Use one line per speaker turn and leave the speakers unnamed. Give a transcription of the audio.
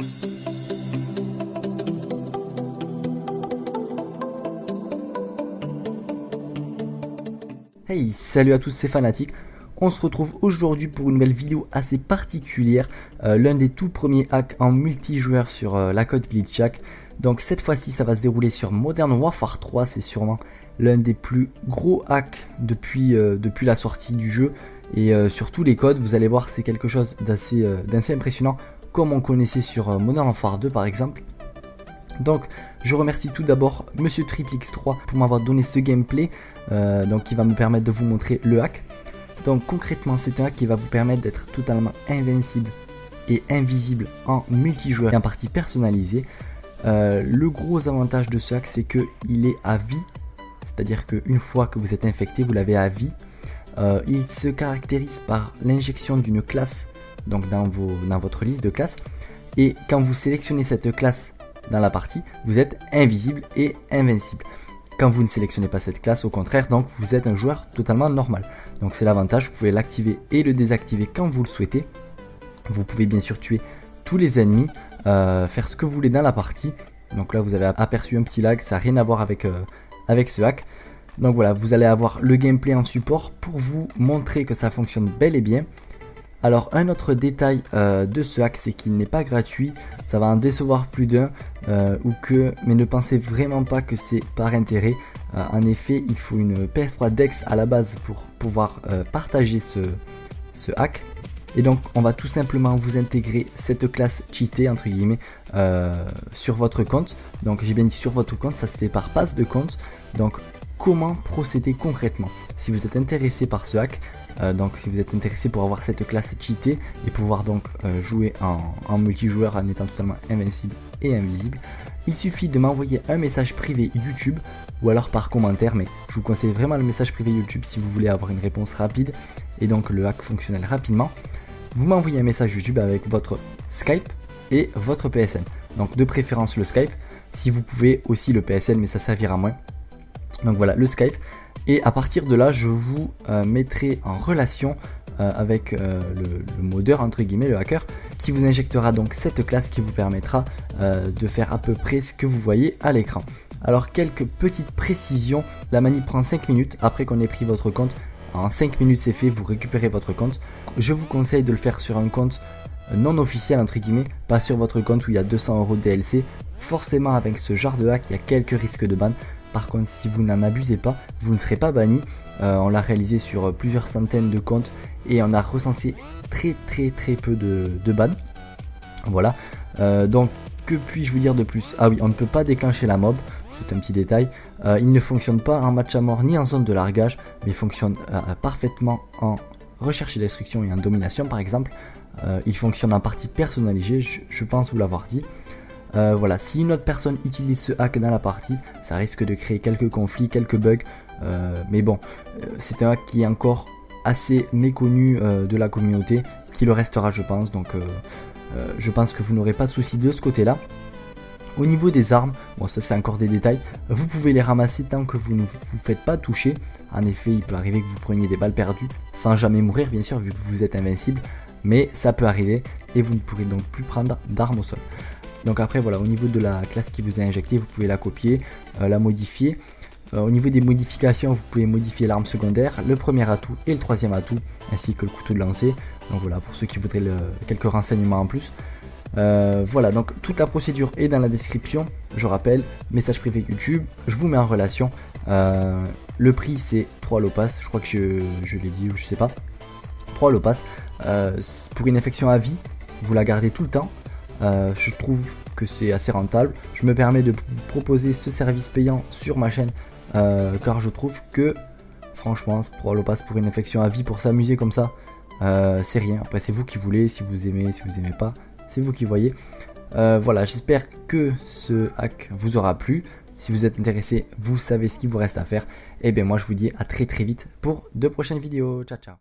Hey, salut à tous, c'est Fanatic. On se retrouve aujourd'hui pour une nouvelle vidéo assez particulière, l'un des tout premiers hacks en multijoueur sur la code Glitchhack. Donc cette fois-ci ça va se dérouler sur Modern Warfare 3, c'est sûrement l'un des plus gros hacks depuis la sortie du jeu. Et sur tous les codes, vous allez voir, c'est quelque chose d'assez impressionnant, comme on connaissait sur Modern Warfare 2 par exemple. Donc je remercie tout d'abord Monsieur TripleX3 pour m'avoir donné ce gameplay qui va me permettre de vous montrer le hack. Donc concrètement c'est un hack qui va vous permettre d'être totalement invincible et invisible en multijoueur et en partie personnalisée. Le gros avantage de ce hack c'est qu'il est à vie, c'est à dire qu'une fois que vous êtes infecté vous l'avez à vie. Il se caractérise par l'injection d'une classe donc dans votre liste de classes, et quand vous sélectionnez cette classe dans la partie, vous êtes invisible et invincible. Quand vous ne sélectionnez pas cette classe, au contraire, donc vous êtes un joueur totalement normal. Donc c'est l'avantage, vous pouvez l'activer et le désactiver quand vous le souhaitez. Vous pouvez bien sûr tuer tous les ennemis, faire ce que vous voulez dans la partie. Donc là vous avez aperçu un petit lag, ça n'a rien à voir avec ce hack. Donc voilà, vous allez avoir le gameplay en support pour vous montrer que ça fonctionne bel et bien. Alors un autre détail de ce hack, c'est qu'il n'est pas gratuit, ça va en décevoir plus d'un, mais ne pensez vraiment pas que c'est par intérêt. En effet, il faut une PS3 Dex à la base pour pouvoir partager ce hack. Et donc on va tout simplement vous intégrer cette classe cheatée entre guillemets sur votre compte. Donc j'ai bien dit sur votre compte, ça se fait par passe de compte. Donc comment procéder concrètement? Si vous êtes intéressé par ce hack, si vous êtes intéressé pour avoir cette classe cheatée et pouvoir donc jouer en multijoueur en étant totalement invincible et invisible, il suffit de m'envoyer un message privé YouTube ou alors par commentaire, mais je vous conseille vraiment le message privé YouTube si vous voulez avoir une réponse rapide et donc le hack fonctionnel rapidement. Vous m'envoyez un message YouTube avec votre Skype et votre PSN, donc de préférence le Skype, si vous pouvez aussi le PSN mais ça servira moins. Donc voilà le Skype, et à partir de là je vous mettrai en relation avec le modeur entre guillemets, le hacker, qui vous injectera donc cette classe qui vous permettra de faire à peu près ce que vous voyez à l'écran. Alors quelques petites précisions, la manip prend 5 minutes après qu'on ait pris votre compte. En 5 minutes c'est fait, vous récupérez votre compte. Je vous conseille de le faire sur un compte non officiel entre guillemets, pas sur votre compte où il y a 200 € de DLC. Forcément avec ce genre de hack il y a quelques risques de ban. Par contre si vous n'en abusez pas, vous ne serez pas banni. On l'a réalisé sur plusieurs centaines de comptes et on a recensé très peu de bans. Voilà, donc que puis-je vous dire de plus? Ah oui, on ne peut pas déclencher la mob, c'est un petit détail. Il ne fonctionne pas en match à mort ni en zone de largage, mais il fonctionne parfaitement en recherche et destruction et en domination par exemple. Il fonctionne en partie personnalisée, je pense vous l'avoir dit. Voilà, si une autre personne utilise ce hack dans la partie, ça risque de créer quelques conflits, quelques bugs, mais bon, c'est un hack qui est encore assez méconnu de la communauté, qui le restera je pense, donc je pense que vous n'aurez pas de souci de ce côté là. Au niveau des armes, bon ça c'est encore des détails, vous pouvez les ramasser tant que vous ne vous faites pas toucher. En effet il peut arriver que vous preniez des balles perdues sans jamais mourir bien sûr vu que vous êtes invincible, mais ça peut arriver et vous ne pourrez donc plus prendre d'armes au sol. Donc après voilà, au niveau de la classe qui vous est injectée, vous pouvez la copier, la modifier. Au niveau des modifications, vous pouvez modifier l'arme secondaire, le premier atout et le troisième atout, ainsi que le couteau de lancer. Donc voilà, pour ceux qui voudraient quelques renseignements en plus. Voilà, donc toute la procédure est dans la description. Je rappelle, message privé YouTube, je vous mets en relation. Le prix c'est 3 lopas, je crois que je l'ai dit ou je sais pas. 3 lopas, pour une infection à vie, vous la gardez tout le temps. Je trouve que c'est assez rentable. Je me permets de vous proposer ce service payant sur ma chaîne car je trouve que franchement 3 lopas pour une infection à vie pour s'amuser comme ça, c'est rien. Après c'est vous qui voulez, si vous aimez pas, c'est vous qui voyez. Voilà, j'espère que ce hack vous aura plu. Si vous êtes intéressé, vous savez ce qu'il vous reste à faire. Et bien moi je vous dis à très vite pour de prochaines vidéos. Ciao ciao.